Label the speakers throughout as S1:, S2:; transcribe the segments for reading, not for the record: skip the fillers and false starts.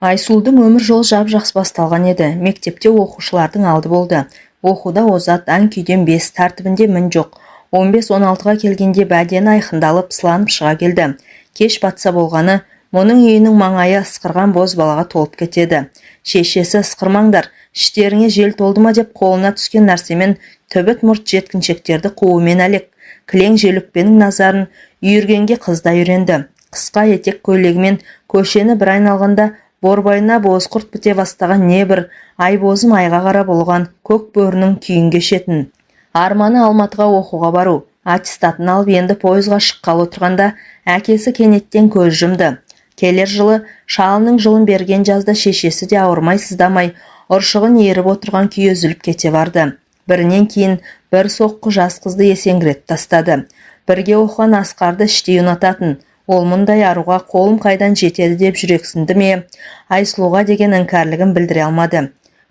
S1: Айсұлудың өмір жолы жап-жақсы басталған еді. Мектепте оқушылардың алды болды. Оқуда озат, аң-күйден 5 тәртібінде мін жоқ. 15-16-ға келгенде бәдені айқындалып, сыланып шыға келді. Кеш батса болғаны, мұның үйінің маңайы ысқырған боз балаға толып кетеді. Шешесі ысқырмаңдар, іштеріңе жел толды ма деп қолына түскен нәрсемен төбет мұрт жеткіншектерді қуумен әлек. Кілең желөкпенің назарын үйіргенге қызда үйренді. Қысқа етек көйлегімен көшені бір айналғанда борбайына боз құрт біте бастаған небір айбозым айға қарап болған көк бөрінің күйін кешетін. Арманы Алматыға оқуға бару. Аттестатын алып енді пойызға шыққалы отырғанда әкесі кенеттен көз жұмды. Келер жылы шалының жылын берген жазда шешесі де ауырмай сыздамай ұршығын еріп отырған күйі үзіліп кете барды. Бірінен кейін бір соққы жас қызды есеңгіретіп тастады. Бірге оқыған Асқарды іштей ұнататын. Ол мұндай аруға қолым қайдан жетеді деп жүрексінді ме, Айсұлуға деген іңкәрлігін білдіре алмады.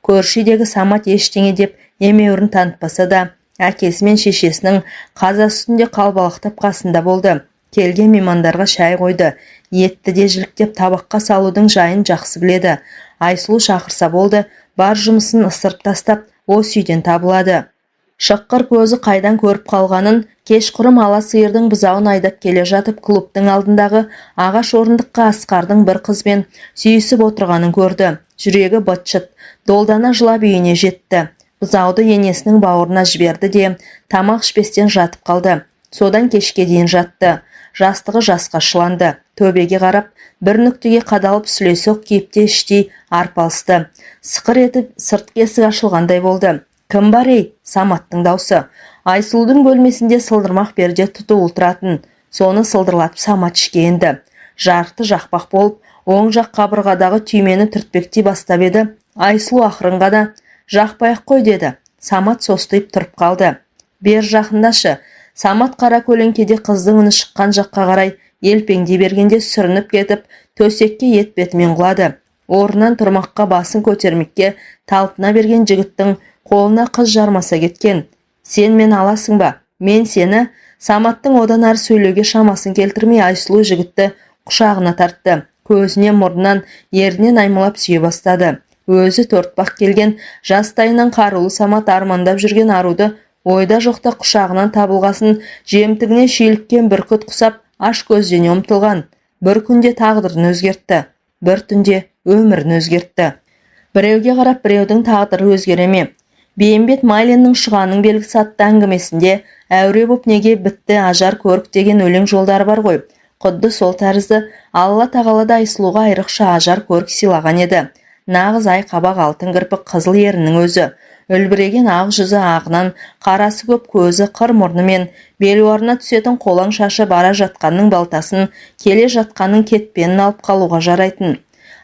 S1: Көршідегі Самат ештеңе деп емеурін танытпаса да, әкесі мен шешесінің қаза үстінде қалбалақтап қасында болды. Келген меймандарға шай қойды. Етті де жіліктеп табаққа салудың жайын жақсы біледі. Айсұлу шақырса болды, бар жұмысын ысырып тастап, осы үйден табылады. Шыққыр көзі қайдан көріп қалғанын, кешқұрым ала сиырдың бұзауын айдап келе жатып клубтың алдындағы ағаш орындыққа Асқардың бір қызбен сүйісіп отырғанын көрді. Жүрегі быт-шыт, долдана жылап үйіне жетті. Бұзауды енесінің бауырына жіберді де, тамақ ішпестен жатып қалды. Содан кешке дейін жатты. Жастығы жасқа шыланды. Төбеге қарап, бір нүктеге қадалып сүлесоқ кейіпте іштей арпалысты. Сықыр етіп сырт есік ашылғандай болды. Кім бар ей? Саматтың даусы. Айсұлудың бөлмесінде сылдырмақ перде тұтулы тұратын. Соны сылдырлатып Самат ішке енді. Жарықты жақпақ болып, оң жақ қабырғадағы түймені түртпектей бастап еді. Айсұлу ақырынға да жақпай-ақ қой деді. Самат состиып тұрып қалды. Бер жақындашы. Самат қара көлеңкеде қыздың үні шыққан жаққа қарай елпеңдей бергенде сүрініп кетіп, төсекке ет бетімен құлады. Орнынан тұрмаққа басын көтермекке талпына берген жігіттің қолына қыз жармаса кеткен. Сен мен аласың ба? Мен сені. Саматтың одан ары сөйлеуге шамасын келтірмей Айсұлу жігітті құшағына тартты. Көзінен мұрнынан ерінен аймалап сүйе бастады. Өзі төртбақ келген жастайынан қарулы Самат армандап жүрген аруды ойда жоқта құшағынан табылғасын жемтігіне шүйіліккен бүркіт құсап аш көздене ұмтылған. Бір күнде тағдырын өзгертті. Бір түнде өмірін өзгертті. Біреуге қарап біреудің тағдыры өзгереме. Бейімбет Майлиннің Шұғаның белгісі атты әңгімесінде әуре боп неге бітті ажар көрік деген өлең жолдары бар ғой. Құдды сол тәрізді Алла тағалада Айсұлуға айрықша ажар көрік сыйлаған еді. Нағыз ай қабақ алтын кірпік қызыл ерінің өзі. Үлбіреген ақ жүзі ағынан, қарасы көп көзі қыр мұрнымен, белуарына түсетін қолаң шашы бара жатқанның балтасын, келе жатқанның кетпенін алып қалуға жарайтын.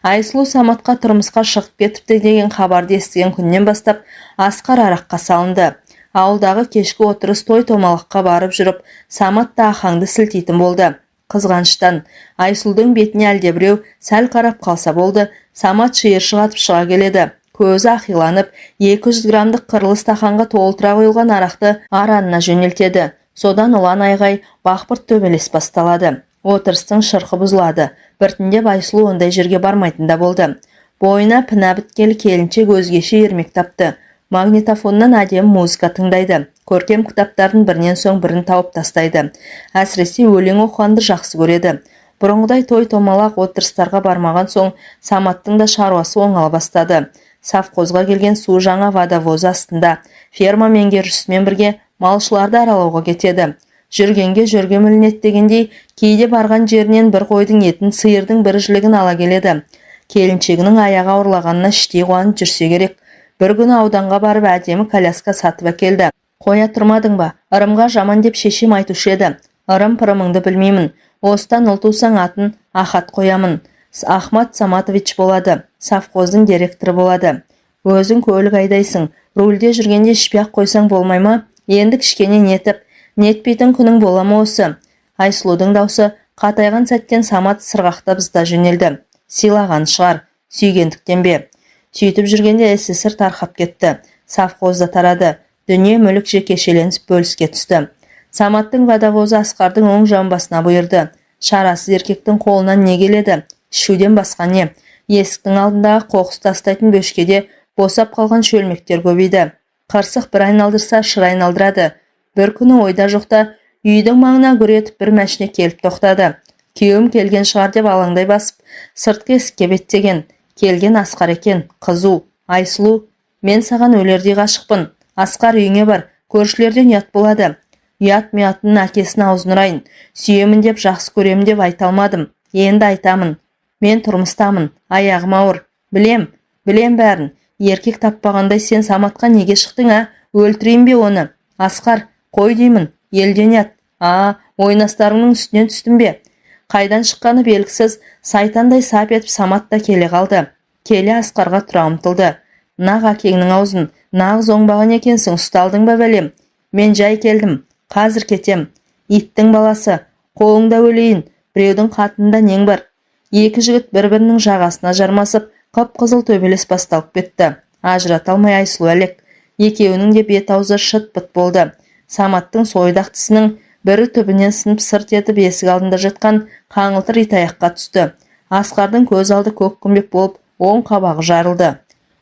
S1: Айсұлу Саматқа тұрмысқа шығып кетіпті деген хабарды естіген күннен бастап Асқар араққа салынды. Ауылдағы кешкі отырыс той томалаққа барып жүріп, Самат та ахаңды сілтейтін болды. Қызғаныштан Айсұлудың бетіне әлдебіреу сәл қарап қалса болды, Самат шиыршық атып шыға келеді. Көзі ақиланып, 200 грамдық қырлы стақанға толтыра қойылған арақты аранына жөнелтеді. Содан ұлан айғай, бақпырт төбелес басталады. Отырыстың шырқы бұзылады. Біртіндеп Айсұлу ондай жерге бармайтында болды. Бойына піна біткелі келіншек өзгеше ермек тапты. Магнитофоннан әдемі музыка тыңдайды. Көркем кітаптардың бірінен соң бірін тауып тастайды. Әсіресе өлең оқығанды жақсы көреді. Бұрынғыдай той томалақ отырыстарға бармаған соң Саматтың да шаруасы оңала бастады. Совхозға келген су жаңа водовозы астында ферма меңгерушісімен бірге малшыларды аралауға кетеді. Жүргенге жүрге мілінет дегендей, кейде барған жерінен бір қойдың етін, сиырдың бір жілігін ала келеді. Келіншегінің аяғы ауырлағанына іштей қуанып жүрсе керек. Бір күні ауданға барып әдемі коляска сатып әкелді. Қоя тұрмадың ба? Ырымға жаман деп шешем айтушы еді. Ырым-пырымыңды білмеймін. Осыдан ұл тусаң атын Ахат қоямын. Ахмат Саматович болады. Совхоздың директоры болады. Өзің көлік айдайсың. Рульде жүргенде ішпей-ақ қойсаң болмай ма? Енді кішкене нетіп, нетпейтін күнің бола ма осы? Айсұлудың даусы қатайған сәттен Самат сырғақтап зыта жөнелді. Сыйлаған шығар, сүйгендіктен бе? Сөйтіп жүргенде СССР тарқап кетті. Совхозда тарады. Дүние мүлік жекешеленіп бөліске түсті. Саматтың водовозы Асқардың оң жамбасына бұйырды. Шарасыз еркектің қолынан не келеді? Шуден басқа не? Есіктің алдындағы қоқыс тастайтын бөшкеде босап қалған шөлмектер көбейді. Қырсық бір айналдырса шыр айналдырады. Бір күні ойда жоқта үйдің маңына гүр етіп бір мәшіне келіп тоқтады. Күйеуім келген шығар деп алаңдай басып, сыртқы есікке беттеген. Келген Асқар екен, қызу. Айсұлу, мен саған өлердей ғашықпын. Асқар, үйіңе бар, көршілерден ұят болады. Ұят миятының әкесін аузын ұрайын. Сүйемін деп, жақсы көремін деп айта алмадым. Енді айтамын. Мен тұрмыстамын, аяғым ауыр. Білем бәрін. Еркек таппағандай сен Саматқа неге шықтың, а? Өлтірейін бе оны? Асқар, қой деймін, елден ұят. Ойнастарыңның үстінен түстім бе? Қайдан шыққаны белгісіз, сайтандай сап етіп Самат та келе қалды. Келе Асқарға тұра ұмтылды. Нақ әкеңнің аузын, нағыз оңбаған екенсің, ұсталдың ба бәлем? Мен жай келдім, қазір кетем. Иттің баласы, қолыңда өлейін, біреудің қатынында нең бар? Екі жігіт бір-бірінің жағасына жармасып, қып-қызыл төбелес басталып кетті. Ажырата алмай Айсұлу әлек. Екеуінің де бет-аузы шыт-пыт болды. Саматтың сойдақтысының бірі түбінен сынып сырт етіп есік алдында жатқан қаңылтыр итаяққа түсті. Асқардың көз алды көк күмбек болып, оң қабағы жарылды.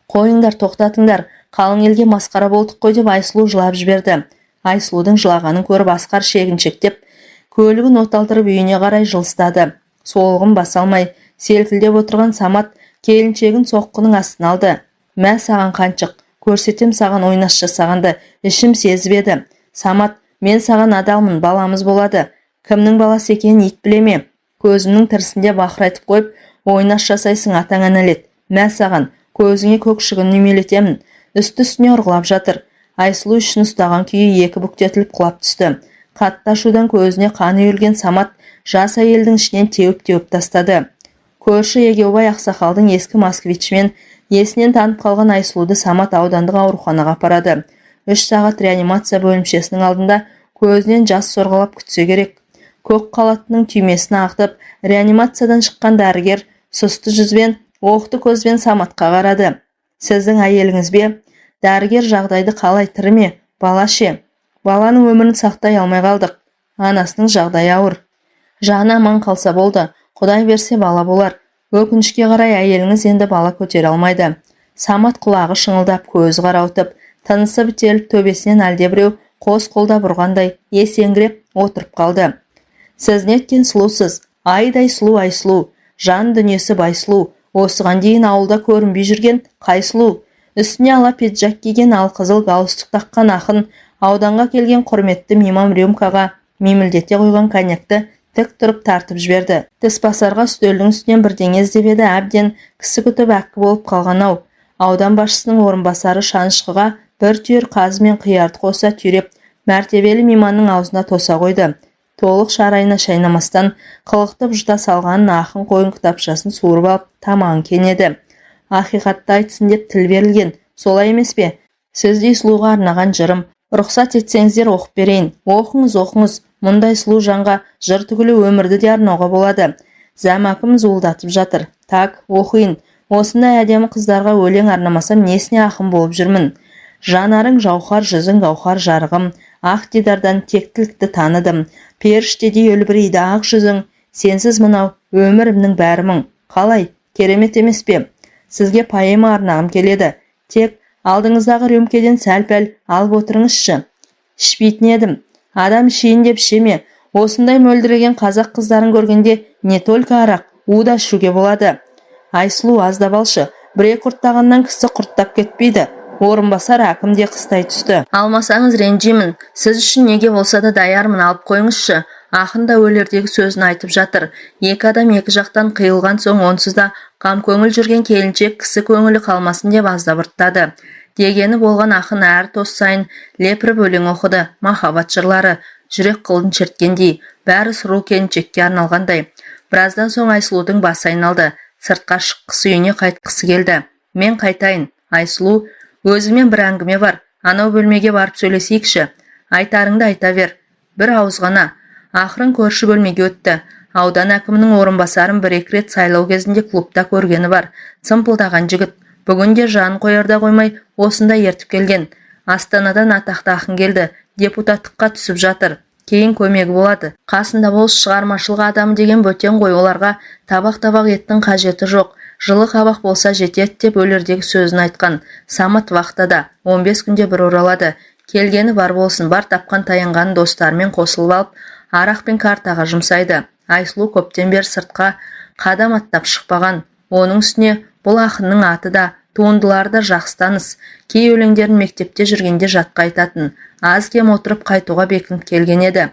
S1: Қойыңдар, тоқтатыңдар, қалың елге масқара болдық қой деп Айсұлу жылап жіберді. Айсұлудың жылағанын көріп Асқар шегіншектеп, көлігін оталтырып үйіне қарай жылыстады. Солғын баса алмай, селкілдеп отырған Самат келіншегін соққының астына алды. Мә саған қаншық, көрсетем саған ойнас жасағанды, ішім сезіп еді. Самат, мен саған адалмын, баламыз болады. Кімнің баласы екенін ит білеме? Көзімнің тірісінде бақырайтып қойып, ойнас жасайсың атаңа нәлет. Мә саған, көзіңе көк шыбын үймелетемін. Үсті-үстіне ұрғылап жатыр. Айсұлу үшін ұстаған күйі екі бүктетіліп құлап түсті. Қатты ашудан көзіне қаны үйілген Самат жас әйелдің ішінен теуіп тастады. Көрші Егеубай ақсақалдың ескі москвичмен есінен танып қалған Айсұлуды Самат аудандық ауруханаға апарады. 3 сағат реанимация бөлімшесінің алдында көзінен жас сорғалап күтсе керек. Көк қалатының түймесін ағытып, реанимациядан шыққан дәрігер сұсты жүзбен, оқты көзбен Саматқа қарады. Сіздің әйеліңіз бе? Дәрігер жағдайды қалай, тірі ме? Бала ше? Баланың өмірін сақтай алмай қалдық. Анасының жағдайы ауыр. Жаны аман қалса болды. Құдай берсе бала болар. Өкінішке қарай әйеліңіз енді бала көтере алмайды. Самат құлағы шыңылдап, көзі қарауытып, тынысы бітеліп, төбесінен әлдебіреу қос қолда бұрғандай есеңгіреп отырып қалды. Сіз неткен сұлусыз, айдай сұлу Айсұлу, жан дүниесі Байсұлу, осыған дейін ауылда көрінбей жүрген Қайсұлу, үстіне ала пиджак киген алқызыл галстук таққан ақын, ауданға келген құрметті мимам рюмкаға мемілдете қойған коньякты тік тұрып тартып жіберді. Тіспасарға үстелдің үстінен бірдеңе іздеп еді, әбден кісі күтіп әккі болып қалған-ау. Аудан басшысының орынбасары шанышқыға бір түйір қазы мен қиярды қоса түйреп, мәртебелі мейманның аузына тоса қойды. Толық шарайына шайнамастан қылықтып жұта салғанын ақын қойын кітапшасын суырып алып тамағын кенеді. Ақиқатты айтсын деп тіл берілген, солай емес пе? Сіздей сұлуға арнаған жырым, рұқсат етсеңіздер оқып берейін. Оқыңыз, мұндай сұлу жанға жыр түгілі өмірді де арнауға болады. Зәмәкім зуылдатып жатыр. Так, оқиын. Осындай әдемі қыздарға өлең арнамасам несіне ақын болып жүрмін. Жанарың жауһар, жүзің гауһар жарығым, ақ дидардан тектілікті таныдым. Періштедей үлбірейді ақ жүзің, сенсіз мынау өмірімнің бәрі мұң. Қалай, керемет емес пе? Сізге поэма арнағым келеді. Тек алдыңыздағы рюмкеден сәл-пәл алып отырыңызшы. Ішпейтін едім. Адам ішейін деп ішеме. Осындай мөлдіреген қазақ қыздарын көргенде не только арақ, у да ішуге болады. Айсұлу, аздап алшы. Бір-екі құрттағаннан кісі құрттап кетпейді. Орынбасар әкім де қыстай түсті. Алмасаңыз ренжимін. Сіз үшін неге болса да даярмын, алып қойыңызшы. Ақын да өлердегі сөзін айтып жатыр. Екі адам екі жақтан қиылған соң онсыз да қам көңіл жүрген келіншек кісі көңілі қалмасын деп аздап ұрттады. Дегені болған ақын әр тос сайын лепіріп өлең оқыды. Махаббат жырлары, жүрек қылын шерткендей, бәрі сұлу келіншекке арналғандай. Біраздан соң Айсұлудың басы айналды. Сыртқа шыққысы, үйіне қайтқысы келді. Мен қайтайын. Айсұлу, өзіңмен бір әңгіме бар. Анау бөлмеге барып сөйлесейікші. Айтарыңды айта бер. Бір ауыз ғана. Ақырын көрші бөлмеге өтті. Аудан әкімінің орынбасарын бір-екі рет сайлау кезінде клубта көргені бар. Сымпылдаған жігіт. Бүгінде жанын қоярда қоймай, осында ертіп келген. Астанадан атақты ақын келді. Депутаттыққа түсіп жатыр. кейін көмегі болады. Қасында болыс шығармашылық адамы деген бөтен ғой, оларға табақ-табақ еттің қажеті жоқ. Жылы қабақ болса жетеді деп өлердегі сөзін айтқан. Самат вахтада 15 күнде бір оралады. Келгені бар болсын, бар тапқан таянғанын достарымен қосылып алып, арақ пен картаға жұмсайды. Айсұлу көптен бері сыртқа қадам аттап шықпаған. Оның үстіне бұл ақынның аты да, туындылары да жақсы таныс. Кей өлеңдерін мектепте жүргенде жатқа айтатын. Аз кем отырып қайтуға бекініп келген еді.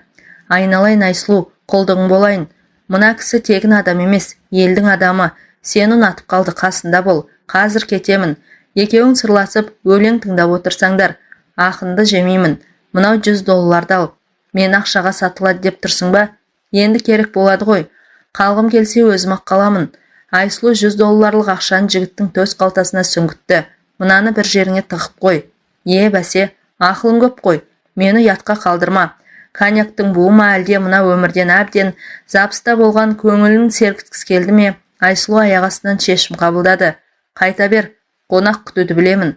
S1: Айналайын Айсұлу, құлдығың болайын. Мына кісі тегін адам емес, елдің адамы. Сені ұнатып қалды, қасында бол. Қазір кетемін. Екеуің сырласып, өлең тыңдап отырсаңдар. Ақынды жемеймін. Мынау $100 ал. Мен ақшаға сатылады деп тұрсың ба? Енді керек болады ғой. Қалғым келсе өзім-ақ қаламын. Айсұлу $100 ақшаны жігіттің төс қалтасына сүңгітті. Мынаны бір жеріңе тығып қой. Бәсе, ақылың көп қой. Мені ұятқа қалдырма. Коньяктың буы ма әлде мына өмірден әбден запыста болған көңілін сергіткісі келді ме? Айсұлу аяқ астынан шешім қабылдады. Қайта бер, қонақ күтуді білемін.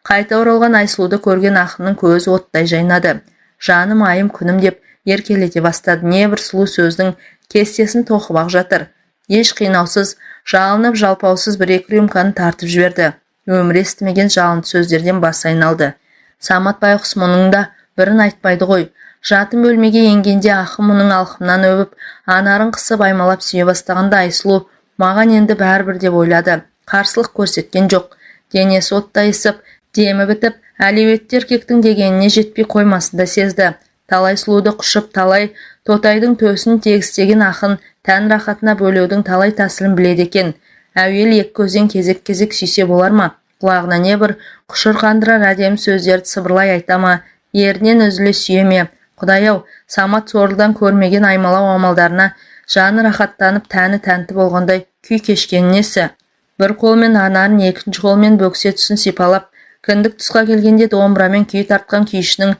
S1: Қайта оралған Айсұлуды көрген ақынның көзі оттай жайнады. Жаным айым күнім деп еркелете бастады. Не бір сұлу сөздің кестесін тоқып ақ жатыр. Еш қинаусыз, жалынып жалпаусыз бір-екі рюмканы тартып жіберді. Өмір естімеген жалынды сөздерден басы айналды. Самат байғұс мұның да бірін айтпайды ғой. Жатым бөлмеге енгенде ақын мұның алқымнан өбіп, анарын қысып аймалап сүйе бастағанда Айсұлу маған енді бәрібір деп ойлады. Қарсылық көрсеткен жоқ. Денесі оттайысып, демі бітіп, әлеуетті еркектің дегеніне жетпей қоймасын да сезді. Талай сұлуды құшып, талай тотайдың төсін тегістеген ақын тән рахатына бөлеудің талай тәсілін біледі екен. Әуел екі көзден кезек-кезек сүйсе болар ма? Құлағына не бір құшыр қандырар әдемі сөздерді сыбырлай айта ма? Ерінен үзіле сүйе ме? Құдай-ау, Самат сорлыдан көрмеген аймалау амалдарына жаны рахаттанып, тәні тәнті болғандай күй кешкен несі? Бір қолмен анарын, екінші қолмен бөксе тұсын сипалап, кіндік тұсқа келгенде домбырамен күй тартқан күйшінің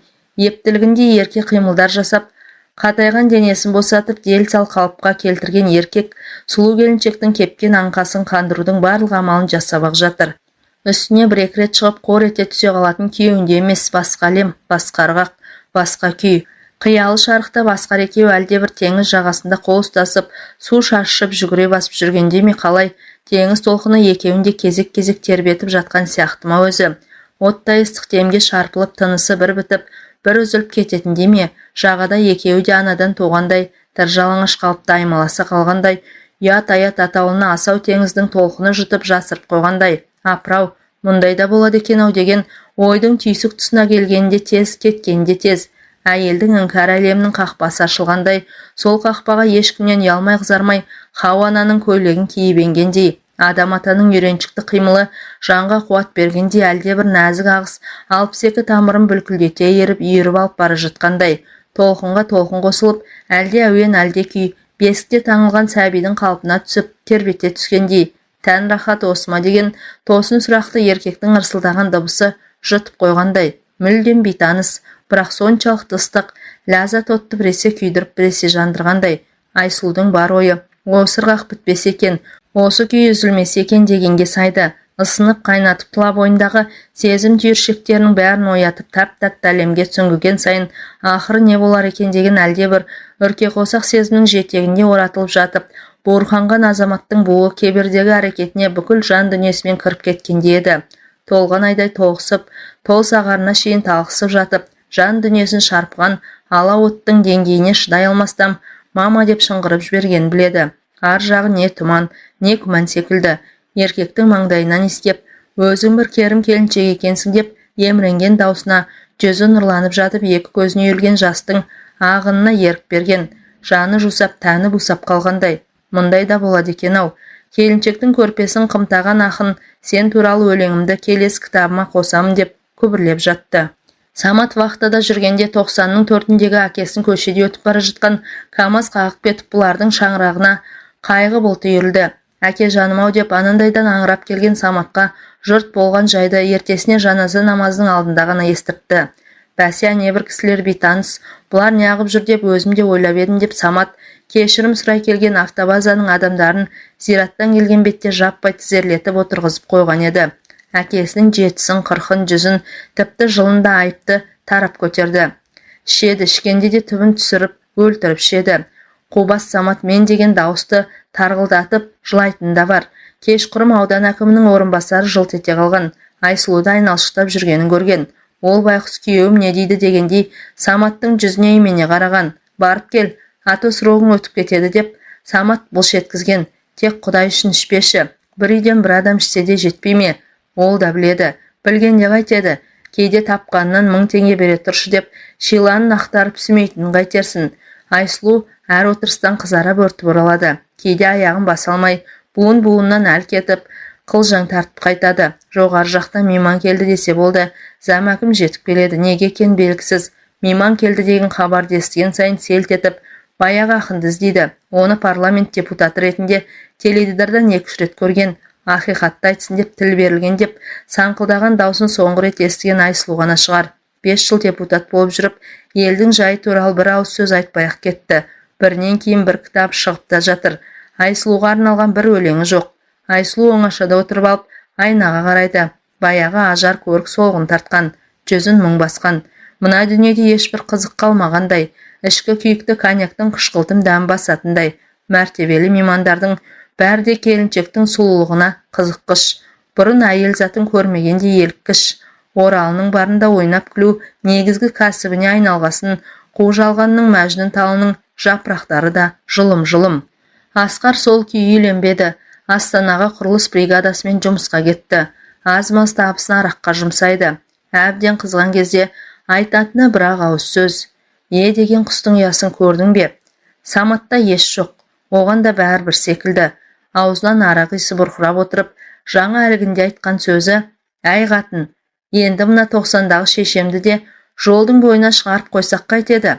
S1: ептілігінде ерке қимылдар жасап, қатайған денесін босатып, дел сал қалыпқа келтірген еркек, сұлу келіншектің кепкен аңқасын қандырудың барлық амалын жасап ақ жатыр. Үстіне бір-екі рет шығып қор ете түсе қалатын күйеуінде емес, басқа әлем, басқа ырғақ, басқа күй. Қиялы шарықта басқар екеу әлде бір теңіз жағасында қол ұстасып, су шашып жүгіре басып жүргенде ме қалай, теңіз толқыны екеуінде кезек-кезек тербетіп жатқан сияқты ма өзі. Оттай ыстық демге шарпылып, тынысы бір бітіп, бір үзіліп кететіндей ме, жағада екеуі де анадан туғандай, тыржалаңаш қалыпта аймаласа қалғандай, ұят-аят атаулына асау теңіздің толқыны жұтып жасырып қойғандай. Апырау, мұндай да болады екен-ау деген ойдың түйсік тұсына келгенде тез, кеткенде тез. Әйелдің іңкәр әлемнің қақпасы ашылғандай, сол қақпаға ешкімнен ұялмай қызармай, Хауа-ананың көйлегін киіп енгендей, адам атаның үйреншікті қимылы жанға қуат бергендей, әлде бір нәзік ағыс 62 тамырын бүлкілдете еріп, үйіріп алып бара жатқандай, толқынға толқын қосылып, әлде әуен, әлде күй, бесікте таңылған сәбидің қалпына түсіп, тербете түскендей. Тән рахат осыма деген тосын сұрақты еркектің ырсылдаған дыбысы жұтып қойғандай, мүлдем бейтаныс, бірақ соншалықты ыстық, ләззат отты біресе күйдіріп, біресе жандырғандай. Айсұлудың бар ойы осы ырғақ бітпесе екен, осы күй үзілмесе екен дегенге сайды. Isынып қайнатып тұла бойындағы сезім түйіршектерінің бәрін оятып, тәп-тәтті әлемге сүңгіген сайын ақыры не болар екен деген әлде бір үрке қосақ сезімнің жетегінде оратылып жатып, буырқанған азаматтың буы кебердегі әрекетіне бүкіл жан дүниесімен кіріп кеткенде еді. Толған айдай тоғысып, тол сағарына шейін талқысып жатып, жан дүниесін шарпыған ала оттың деңгейіне шыдай алмастан мама деп шыңғырып жіберген біледі. Ар жағы не тұман, не күмән секілді. Еркектің маңдайынан иіскеп, өзің бір керім келіншек екенсің деп еміренген даусына жүзі нұрланып жатып, екі көзіне үйілген жастың ағынына ерік берген. Жаны жусап, тәні бусап қалғандай. Мұндай да болады екен-ау. Келіншектің көрпесін қымтаған ақын сен туралы өлеңімді келесі кітабыма қосамын деп күбірлеп жатты. Самат вахтада жүргенде 90-ның 4-індегі әкесін көшеде өтіп бара жатқан КамАЗ қағып кетіп, бұлардың шаңырағына қайғы бұлты үйірілді. Әке жаным-ау деп анандайдан аңырап келген Саматқа жұрт болған жайды ертесіне жаназа намазының алдында ғана естіртті. Бәсе, небір кісілер бейтаныс, бұлар неғып жүр деп өзім де ойлап едім деп Самат кешірім сұрай келген автобазаның адамдарын зираттан келген бетте жаппай тізерлетіп отырғызып қойған еді. Әкесінің 70-ін, 40-ын, 100-ін, тіпті жылында айыпты тарап көтерді. Ішеді, ішкенде де түбін түсіріп, өлтіріп ішеді. Қубас Самат мен деген дауысты тарғылдатып жылайтын да бар. Кешқұрым аудан әкімінің орынбасары жылт ете қалған. Айсұлуды айналшықтап жүргенін көрген. Ол байқұс күйеуім не дейді дегендей Саматтың жүзіне имене қараған. Барып кел, аты сұрағың өтіп кетеді деп Самат бұлш еткізген. Тек Құдай үшін ішпеші. Бір үйден бір адам ішсе де жетпей ме? Ол да біледі. Білгенде қайтеді. Кейде тапқанынан 1000 теңге бере тұршы деп шиланын ақтарып сүмейтінін қайтерсін. Айсұлу әр отырыстан қызара бөртіп оралады. Кейде аяғын баса алмай, буын-буыннан әл кетіп, қылжаң тартып қайтады. Жоғары жақта мейман келді десе болды. Зам әкім жетіп келеді. Неге екен белгісіз. Мейман келді деген хабарды естіген сайын селт етіп, баяғы ақынды іздейді. Оны парламент депутаты ретінде теледидардан 2-3 рет көрген. Ақиқатты айтсын деп тіл берілген деп саңқылдаған даусын соңғы рет естіген Айсұлу ғана шығар. 5 жыл депутат болып жүріп, елдің жайы туралы бір ауыз сөз айтпай-ақ кетті. Бірінен кейін бір кітап шығып та жатыр. Айсұлуға арналған бір өлеңі жоқ. Айсұлу оңашада отырып алып, айнаға қарайды. Баяғы ажар көрік солғын тартқан, жүзін мұң басқан. Мына дүниеде ешбір қызық қалмағандай, ішкі күйікті коньяктың қышқылтым дәм басатындай. Мәртебелі меймандардың бәрі де келіншектің сұлулығына қызыққыш. Бұрын әйел затын көрмегенде еліккіш. Оралының барында ойнап күлу негізгі кәсібіне айналғасын, қожалғанның мәжнүн талының жапырақтары да жылым-жылым. Асқар сол күйі үйленбеді. Астанаға құрылыс бригадасымен жұмысқа кетті. Аз-маз табысын араққа жұмсайды. Әбден қызған кезде айтатыны бір-ақ ауыз сөз. Деген құстың ұясын көрдің бе? Саматта еш жоқ. Оған да бәрібір секілді. Аузынан арақ иісі бұрқырап отырып, жаңа әлгінде айтқан сөзі: әй қатын, енді мына 90-дағы шешемді де жолдың бойына шығарып қойсақ қайтеді.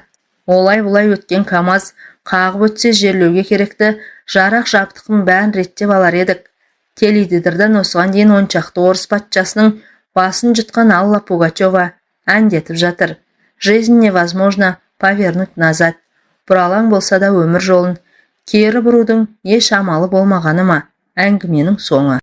S1: Олай-бұлай өткен КамАЗ қағып өтсе жерлеуге керекті жарақ жабдықтың бәрін реттеп алар едік. Теледидардан осыған дейін 10 шақты орыс патшасының басын жұтқан Алла Пугачева әндетіп жатыр. Жизнь невозможно повернуть назад. Бұралаң болса да өмір жолын кері бұрудың еш амалы болмағаны ма? Әңгіменің соңы.